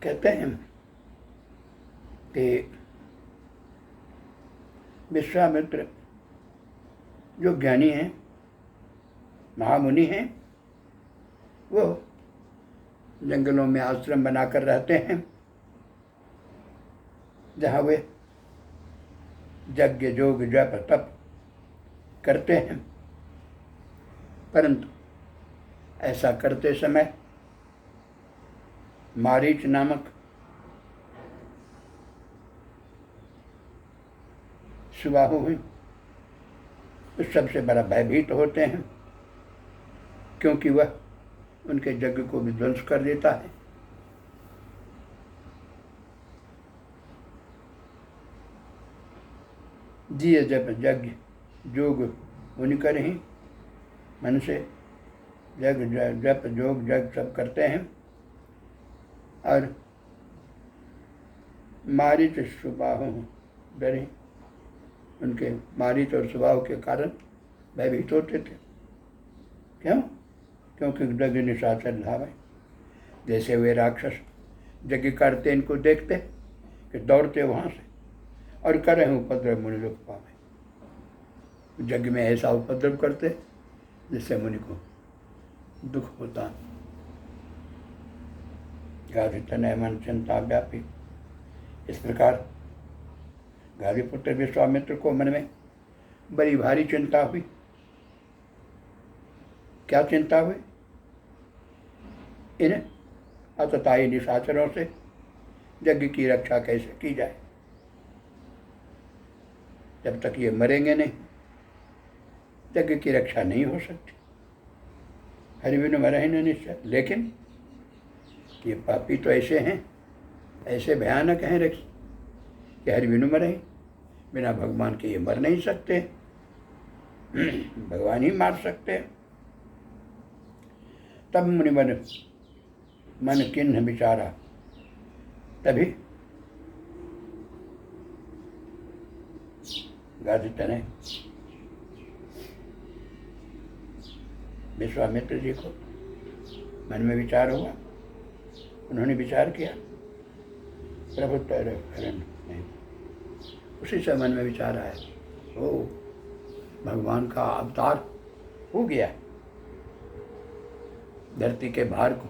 कहते हैं कि विश्वामित्र जो ज्ञानी हैं, महामुनि हैं, वो जंगलों में आश्रम बनाकर रहते हैं, जहाँ वे यज्ञ जोग जप तप करते हैं। परंतु ऐसा करते समय मारीच नामक सुबाहु हुई, उस सबसे बड़ा भयभीत होते हैं, क्योंकि वह उनके यज्ञ को विध्वंस कर देता है। जिये जप यज्ञ जोग उन्हीं कर ही मन से यज्ञ जप जोग यज्ञ सब करते हैं, और मारीच सुबाहु डरे, उनके मारीच और सुबाहु के कारण भयभीत होते थे। क्यों? क्योंकि यज्ञ निशाचर धावे। जैसे वे राक्षस यज्ञ करते इनको देखते कि दौड़ते वहाँ से और करें उपद्रव मुनि लोग पावे। यज्ञ में ऐसा उपद्रव करते जिससे मुनि को दुख होता। गाधी तनय मन चिंता व्यापी। इस प्रकार गाधीपुत्र विश्वामित्र को मन में बड़ी भारी चिंता हुई। क्या चिंता हुई? इन अतताई निशाचरों से यज्ञ की रक्षा कैसे की जाए। जब तक ये मरेंगे नहीं, यज्ञ की रक्षा नहीं हो सकती। हरिविनु मरहि न निश्चय। लेकिन ये पापी तो ऐसे हैं, ऐसे भयानक हैं रक्ष कि हरिविनु मरहि, बिना भगवान के ये मर नहीं सकते, भगवान ही मार सकते। तब मुनि मन किन्ह विचारा। तभी गाधित ने विश्वामित्र जी को मन में विचार हुआ। उन्होंने विचार किया, प्रभु तेरे हरण नहीं। उसी से मन में विचार आया, ओ भगवान का अवतार हो गया, धरती के भार को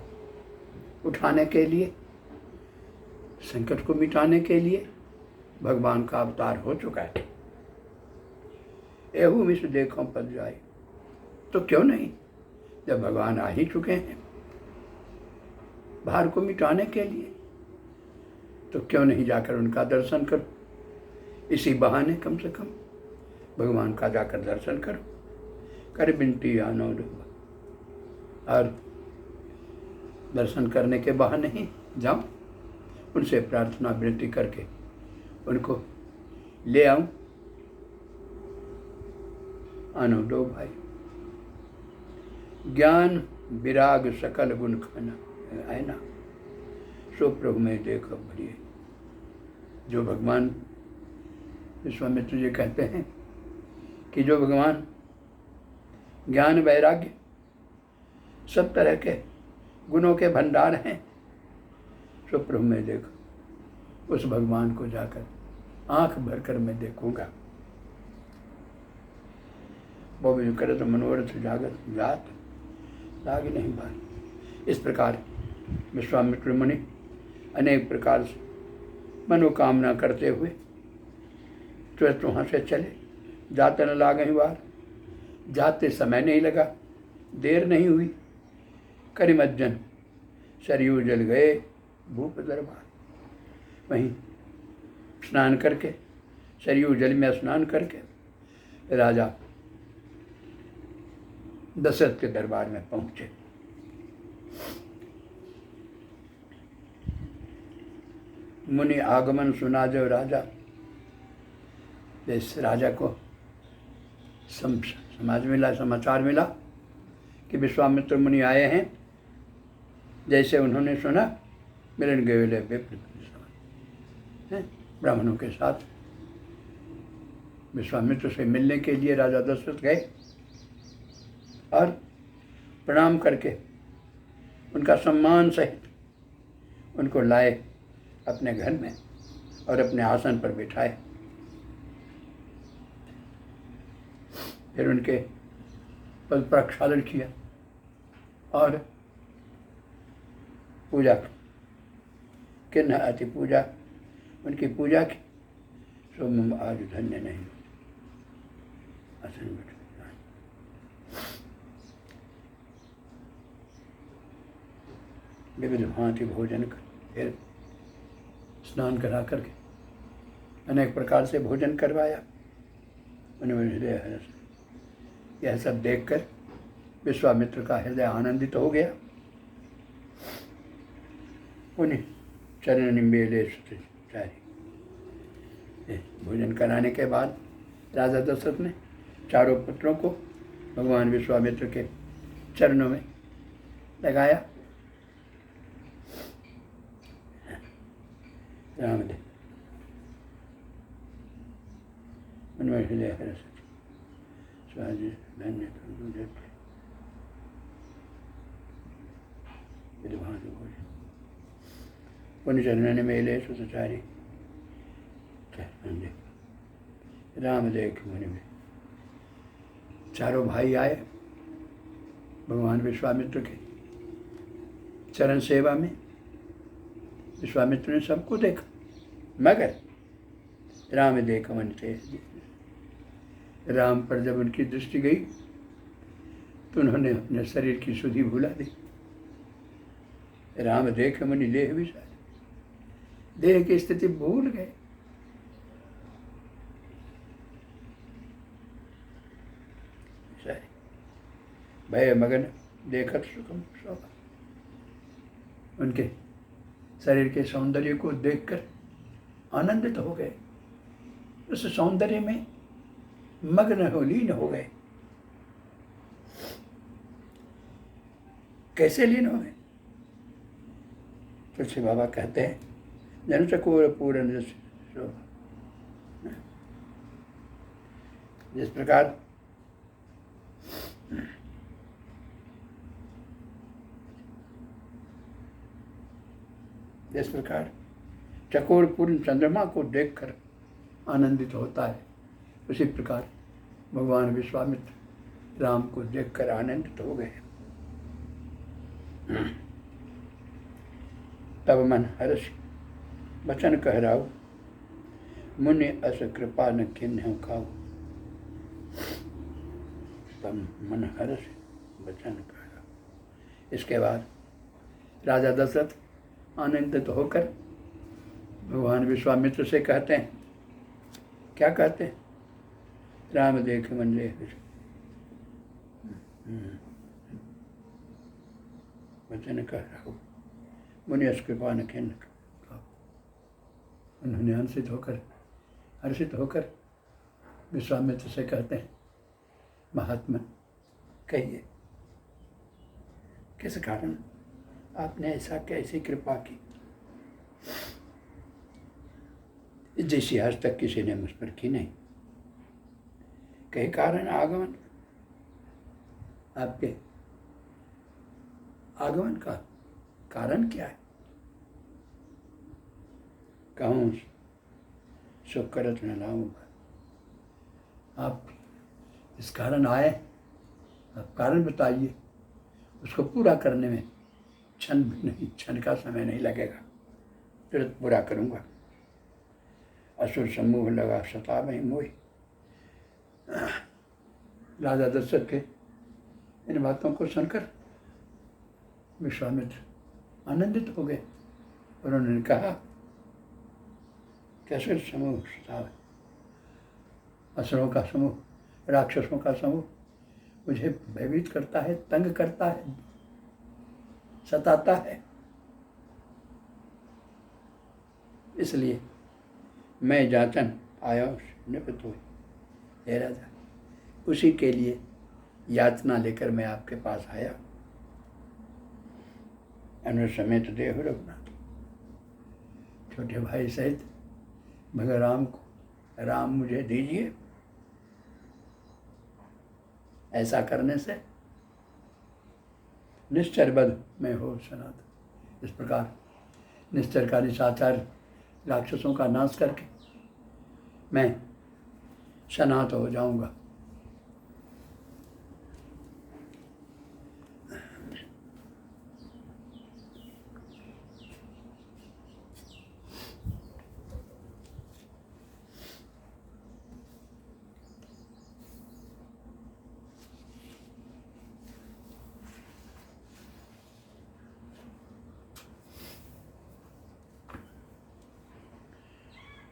उठाने के लिए, संकट को मिटाने के लिए भगवान का अवतार हो चुका है। एहू मिस देखो पद जाए, तो क्यों नहीं, जब भगवान आ ही चुके हैं भार को मिटाने के लिए, तो क्यों नहीं जाकर उनका दर्शन करो। इसी बहाने कम से कम भगवान का जाकर दर्शन करो। कर बिनती आनो, और दर्शन करने के बहाने ही जाऊं, उनसे प्रार्थना विनती करके उनको ले आऊं। आनो दो भाई, ज्ञान विराग सकल गुण खाना है ना, सो प्रभु में देख बढ़िए। जो भगवान विश्वामित्र जी कहते हैं कि जो भगवान ज्ञान वैराग्य सब तरह के गुणों के भंडार हैं, सो प्रभु में देखो। उस भगवान को जाकर आंख भरकर मैं देखूंगा। वो भी करे तो मनोरथ जागत जात लाग नहीं बात। इस प्रकार विश्वामित्र मुनि अनेक प्रकार से मनोकामना करते हुए तुरंत वहाँ से चले। जाते न लागे बार, जाते समय नहीं लगा, देर नहीं हुई। करिमज्जन सरयू जल गए भूप दरबार। वहीं स्नान करके, सरयू जल में स्नान करके राजा दशरथ के दरबार में पहुंचे। मुनि आगमन सुना जब राजा, इस राजा को समाचार मिला कि विश्वामित्र मुनि आए हैं। जैसे उन्होंने सुना, मिलन गए विप्र ब्राह्मणों के साथ विश्वामित्र से मिलने के लिए राजा दशरथ गए और प्रणाम करके उनका सम्मान सहित उनको लाए अपने घर में और अपने आसन पर बिठाए। फिर उनके पद प्रक्षालन किया और पूजा किन्ह अति पूजा, उनकी पूजा की। सो मम आज धन्य नहीं आसन बैठ विविध भांति भोजन कर, फिर स्नान करा करके अनेक प्रकार से भोजन करवाया। उन्होंने हृदय हर्ष, यह सब देखकर विश्वामित्र का हृदय आनंदित हो गया। उन्हें चरण निम्बेले चारी, भोजन कराने के बाद राजा दशरथ ने चारों पुत्रों को भगवान विश्वामित्र के चरणों में लगाया। रामदेव उनमें हृदय हर्ष, स्वाजी धन्य विद्वान पुण्य चरण मेले सुचारी राम देख मुनि में। चारों भाई आए भगवान विश्वामित्र के चरण सेवा में। विश्वामित्र ने सबको देखा, मगर राम देख मन थे। राम पर जब उनकी दृष्टि गई तो उन्होंने अपने शरीर की सुधि भुला दी। राम देख मनि लेह विचार, देह की स्थिति भूल गए। भय मगन देखत सुखम शोभा, उनके शरीर के सौंदर्य को देखकर आनंदित हो गए। उस सौंदर्य में मग्न हो, लीन हो गए। कैसे लीन हो गए? तुलसी बाबा कहते हैं जन चकोर पूर्ण शोभा। जिस प्रकार चकोर पूर्ण चंद्रमा को देखकर आनंदित होता है, उसी प्रकार भगवान विश्वामित्र राम को देखकर आनंदित हो गए। तब मन हर्ष वचन कहराऊ, मुनि अस कृपा न किन्हु खाऊ। तब मन हर्ष वचन कहराऊ। इसके बाद राजा दशरथ आनंदित होकर भगवान विश्वामित्र से कहते हैं, क्या कहते हैं? राम देख मन ले वचन कहराऊ, मुनि अस कृपा न किन्हु खाऊ। उन्होंने हर्षित होकर विश्वामित्र से कहते हैं, महात्मा कहिए किस कारण आपने ऐसा कैसी कृपा की जैसी आज तक किसी ने मुझ पर की नहीं। कई कारण आगमन, आपके आगमन का कारण क्या है? कहूँ सुख करत न लाऊंगा। आप इस कारण आए, आप कारण बताइए, उसको पूरा करने में क्षण का समय नहीं लगेगा, तुरंत पूरा करूँगा। असुर समूह लगा सता में मोही। राजा दशरथ के इन बातों को सुनकर विश्वामित्र आनंदित हो गए। उन्होंने कहा कि असुर समूह सता, असुरों का समूह, राक्षसों का समूह मुझे भयभीत करता है, तंग करता है, सताता है। इसलिए मैं जाचन आया निपत हुई। हे राजा, उसी के लिए याचना लेकर मैं आपके पास आया। अनुज समेत देह रघुनाथ, छोटे भाई सहित भगवान राम को, राम मुझे दीजिए। ऐसा करने से निश्चर बध में हो सनातन। इस प्रकार निश्चरकारी साचार राक्षसों का नाश करके मैं सनात हो जाऊंगा।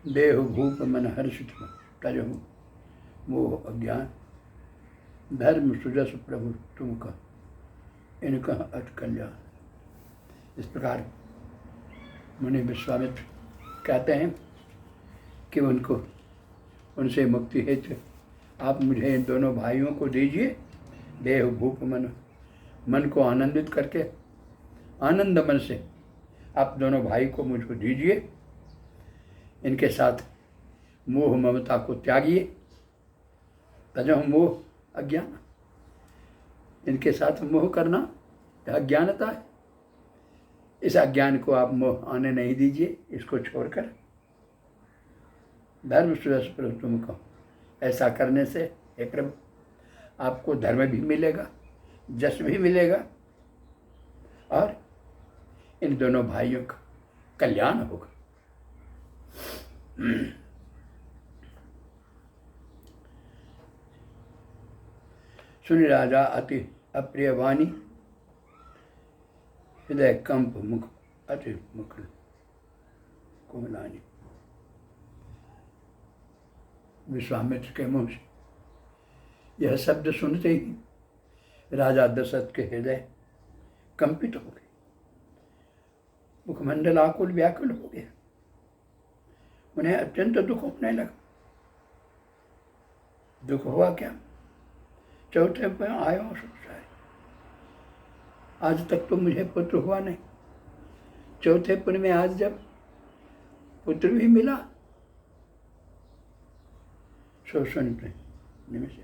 देह भूप मन हर्षित तजहु मोह अज्ञान, धर्म सुजस प्रभु तुम कह इनका अट कल्याण। इस प्रकार मुनि विश्वामित्र कहते हैं कि उनसे मुक्ति हेतु आप मुझे इन दोनों भाइयों को दीजिए। देह भूप मन को आनंदित करके आनंद मन से आप दोनों भाई को मुझको दीजिए। इनके साथ मोह ममता को त्यागिए। तजह मोह अज्ञान, इनके साथ मोह करना अज्ञानता है। इस अज्ञान को आप मोह आने नहीं दीजिए। इसको छोड़कर धर्म सुरस प्रभु तुम कहो। ऐसा करने से हे प्रभु आपको धर्म भी मिलेगा, जश भी मिलेगा और इन दोनों भाइयों का कल्याण होगा। सुनि राजा अति अप्रिय वाणी, हृदय कंप मुख अति मुख कोमलानी। विश्वामित्र के मुंह से यह शब्द सुनते ही राजा दशरथ के हृदय कंपित हो गए, मुखमंडल आकुल व्याकुल हो गया। उन्हें अत्यंत दुख होने लगा। दुख हुआ क्या? चौथे पे आया सोचा है, आज तक तो मुझे पुत्र हुआ नहीं, चौथे पुण्य में आज जब पुत्र भी मिला, सो सुनते निमिष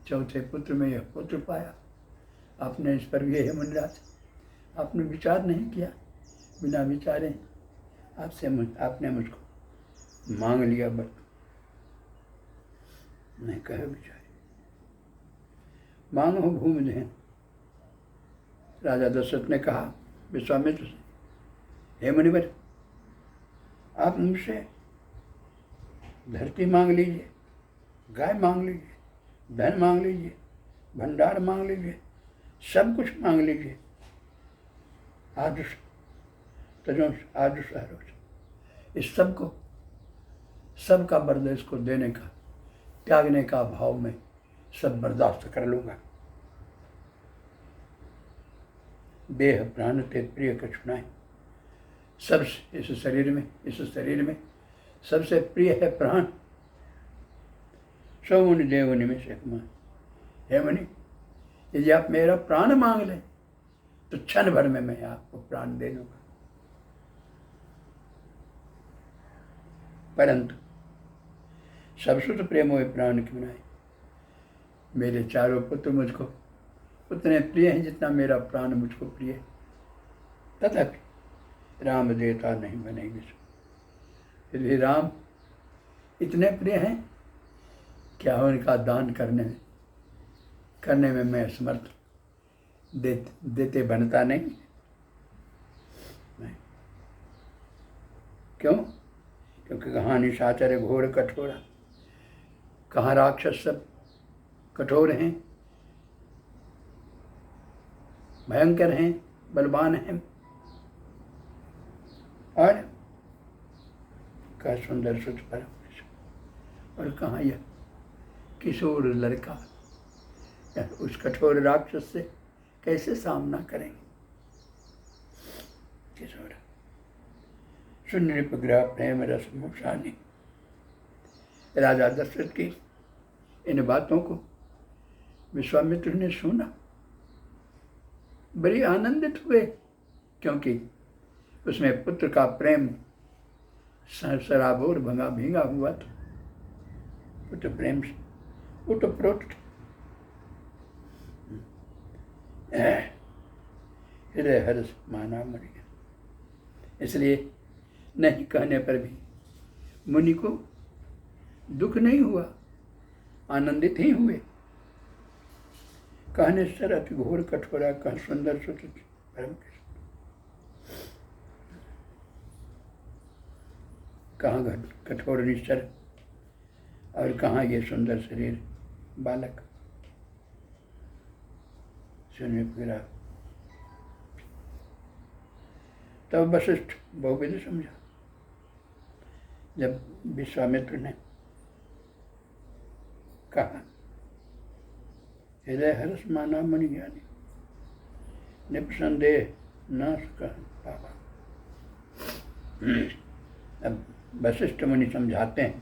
चौथे पुत्र में यह पुत्र पाया। आपने इस पर भी है मुनिराज, आपने विचार नहीं किया, बिना विचारे आपने मुझको मांग लिया। बट नहीं कहे विचारे, मांगो भूमि दें। राजा दशरथ ने कहा विश्वामित्र से, हे मुनिवर आप मुझसे धरती मांग लीजिए, गाय मांग लीजिए, धन मांग लीजिए, भंडार मांग लीजिए, सब कुछ मांग लीजिए। आदुष इस सब को, सबका बर्दाश्त इसको देने का, त्यागने का भाव में सब बर्दाश्त कर लूँगा। देह प्राण ते प्रिय कछुनाए, सब इस शरीर में सबसे प्रिय है प्राण। सो मुनि देव निमिष मान, हे मुनि यदि आप मेरा प्राण मांग लें तो क्षण भर में मैं आपको प्राण दे दूंगा। परंतु सब सुत प्रेम हुए प्राण क्यों नहीं। मेरे चारों पुत्र मुझको उतने प्रिय हैं जितना मेरा प्राण मुझको प्रिय है, तथापि राम देता नहीं बनेगी। फिर भी राम इतने प्रिय हैं क्या उनका दान करने में मैं समर्थ देते बनता नहीं। क्यों? क्योंकि कहाँ निशाचर घोर कठोरा, कहाँ राक्षस सब कठोर हैं, भयंकर हैं, बलवान हैं, और का सुंदर सुच पर, और कहाँ यह किशोर लड़का उस कठोर राक्षस से कैसे सामना करेंगे। किशोर शून्य निपग्रह प्रेम रस मुशानी। राजा दशरथ की इन बातों को विश्वामित्र ने सुना, बड़ी आनंदित हुए। क्योंकि उसमें पुत्र का प्रेम सराबोर भंगा भींगा हुआ था। पुत्र प्रेम से उठप्रोट हृदय हर्ष माना मुनि। इसलिए नहीं कहने पर भी मुनि को दुख नहीं हुआ, आनंदित ही हुए। कहने सर अति घोर कठोरा, कह सुंदर सुत परम कृष्ण। कहाँ कठोर निश्चर और कहाँ ये सुंदर शरीर बालक। सुनिए फिर तब वशिष्ठ बहुविध समझा। जब विश्वामित्र ने कहा हृदय हर्ष माना मुनि ज्ञानी, निपसंदेह नाश कह पावा। अब वशिष्ठ मुनि समझाते हैं।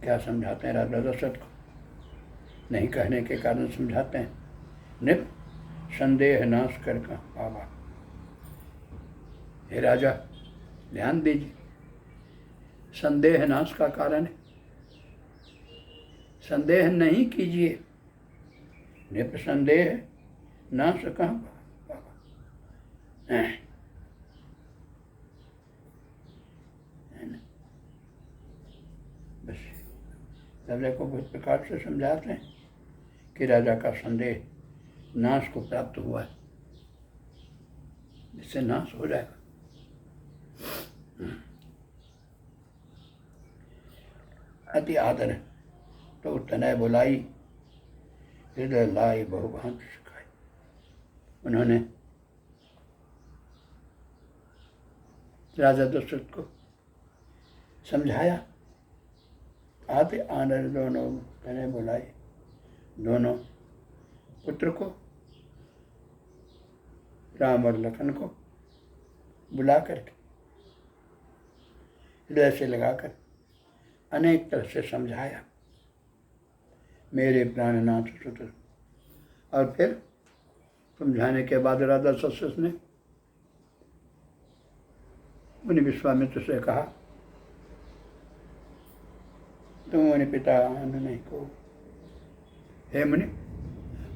क्या समझाते हैं? राजा दशरथ को नहीं कहने के कारण समझाते हैं। निप संदेह नाश कर कह पावा। हे राजा ध्यान दीजिए, संदेह नाश का कारण है। संदेह नहीं कीजिए, निपसंदेह नाश कह पावा। बस राजा को बहुत प्रकार से समझाते हैं कि राजा का संदेह नाश को प्राप्त हुआ है, इससे नाश हो जाएगा। अति आदर तो तनय बुलाई, हृदय लाई बहुभांत सिखाई। उन्होंने राजा दशरथ को समझाया। आते आनर दोनों तनय बुलाई, दोनों पुत्र को राम और लखन को बुला करके हृदय से लगाकर अनेक तरह से समझाया, मेरे प्राणनाथ सुत। और फिर समझाने के बाद राजा दशरथ ने मुनि विश्वामित्र से कहा, तुम मुनि पिता नहीं को। हे मुनि,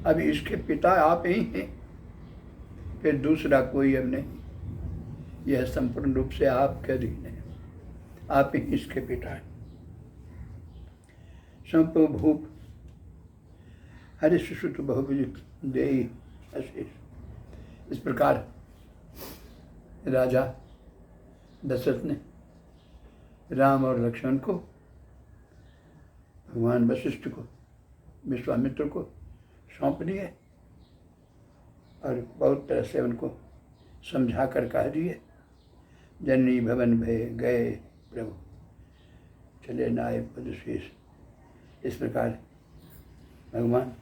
अब इसके पिता आप ही हैं, फिर दूसरा कोई अब नहीं। यह संपूर्ण रूप से आपके अधीन है, आप ही इसके पिता हैं। संभूप हरि सुत बहुविध देहि अशेष। इस प्रकार राजा दशरथ ने राम और लक्ष्मण को, भगवान वशिष्ठ को, विश्वामित्र को सौंप दिए और बहुत तरह से उनको समझा कर कह दिए, जननी भवन भय गए प्रभु, चले नाय पद शेष। इस प्रकार भगवान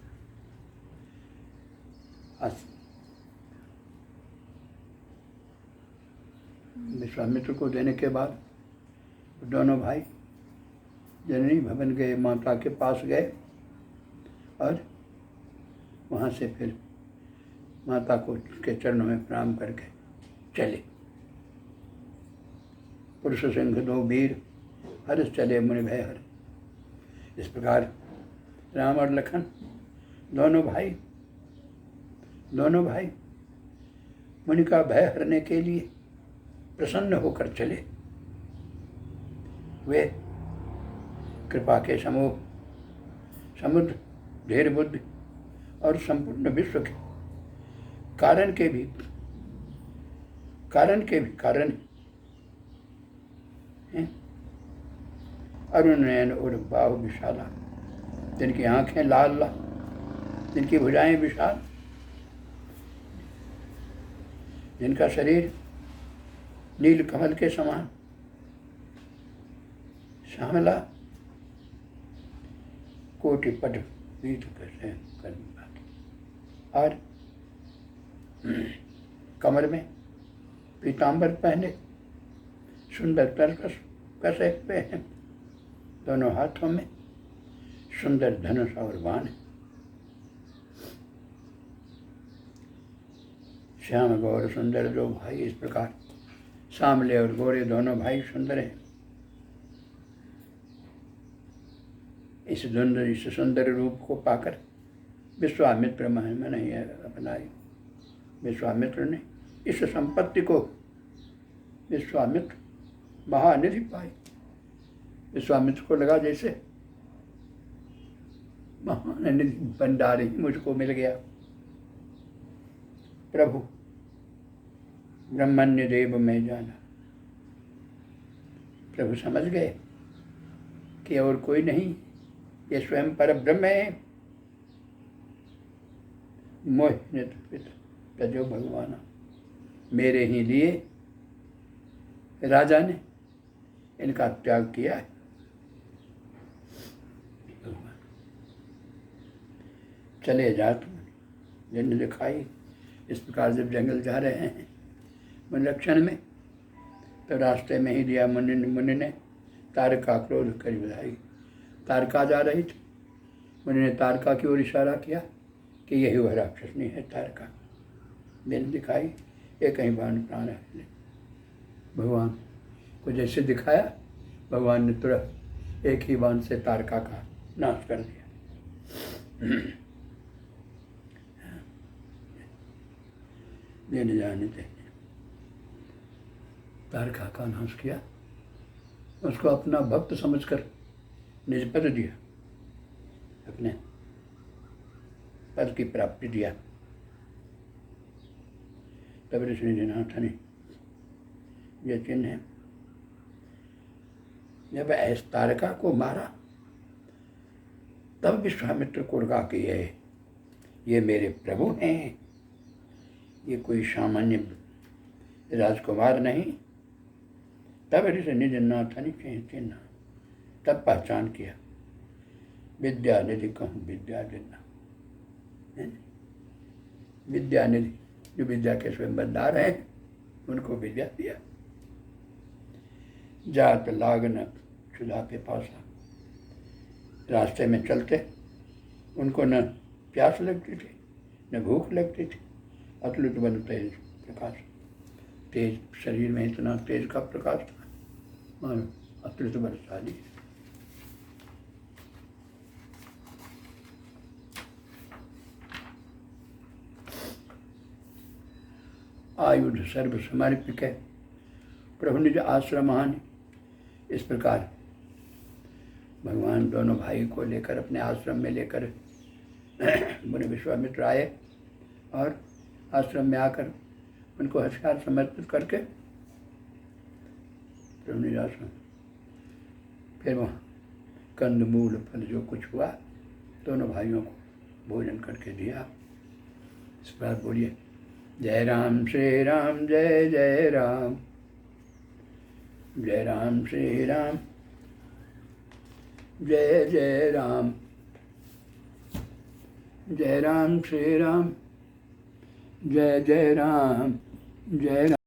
विश्वामित्र को देने के बाद दोनों भाई जननी भवन गए, माता के पास गए और वहाँ से फिर माता को के चरणों में प्रणाम करके चले। पुरुष सिंह दो वीर, हर्ष चले मुनि भय हर। इस प्रकार राम और लखन दोनों भाई मुनि का भय हरने के लिए प्रसन्न होकर चले। वे कृपा के समूह समुद्र, धीर बुद्धि और संपूर्ण विश्व के कारण हैं। अरुण नयन और बाहु विशाला, जिनकी आंखें लाल लाल, जिनकी भुजाएं विशाल, जिनका शरीर नील कमल के समान श्यामला, कोटि पट वीत कैसे करनी बात। और कमर में पीतांबर पहने, सुंदर तरकस कसे पे हैं, दोनों हाथों में सुंदर धनुष और बाण है। श्याम गौर सुंदर दो भाई, इस प्रकार सांवले और गोरे दोनों भाई सुंदर हैं। इस सुंदर रूप को पाकर विश्वामित्र महिमा नहीं अपनाई। विश्वामित्र ने इस संपत्ति को विश्वामित्र महानिधि पाई। विश्वामित्र को लगा जैसे महानिधि भंडारी मुझको मिल गया। प्रभु ब्रह्मण्य देव में जाना, प्रभु समझ गए कि और कोई नहीं, ये स्वयं पर ब्रह्म है। मोह तजो भगवान, मेरे ही लिए राजा ने इनका त्याग किया है। चले जा तुम, जिन्हें दिखाई। इस प्रकार जब जंगल जा रहे हैं मनरक्षण में, तो रास्ते में ही दिया मुनि ने तारका क्रोध कर बधाई। तारका जा रही थी, मुनि ने तारका की ओर इशारा किया कि यही वह राक्षसनी है तारका। दिन दिखाई, एक कहीं बाण प्राण है। भगवान को जैसे दिखाया, भगवान ने तुरंत एक ही बाण से तारका का नाश कर दिया। देने जाने थे, तारका का नाश किया, उसको अपना भक्त समझकर निज पद दिया, अपने पद की प्राप्ति दिया। तब ऋषि जिनाथ ने यह चिन्ह है, जब ऐस तारका को मारा तब विश्वामित्र को लगा कि ये मेरे प्रभु हैं, ये कोई सामान्य राजकुमार नहीं। तब ऋषि निज नाथ ने चिन्ह, तब पहचान किया, विद्या निधि कहूँ विद्या देना, विद्या निधि जो विद्या के स्वयं भंडार हैं, उनको विद्या दिया। जात लागन क्षुधा के पास, रास्ते में चलते उनको न प्यास लगती थी न भूख लगती थी। अतुलित बन तेज प्रकाश, तेज शरीर में इतना तेज का प्रकाश था, मानो अतुलित बलशाली। आयुध सर्व समर्पित है, प्रभु निज आश्रम हानि। इस प्रकार भगवान दोनों भाई को लेकर अपने आश्रम में लेकर मुनि विश्वामित्र आए, और आश्रम में आकर उनको हथियार समर्पित करके प्रभु निज आश्रम, फिर वहाँ कंदमूल फल जो कुछ हुआ दोनों भाइयों को भोजन करके दिया। इस प्रकार बोलिए, जय राम श्री राम, जय जय राम, जय राम श्री राम, जय जय राम, जय राम श्री राम, जय जय राम, जय राम।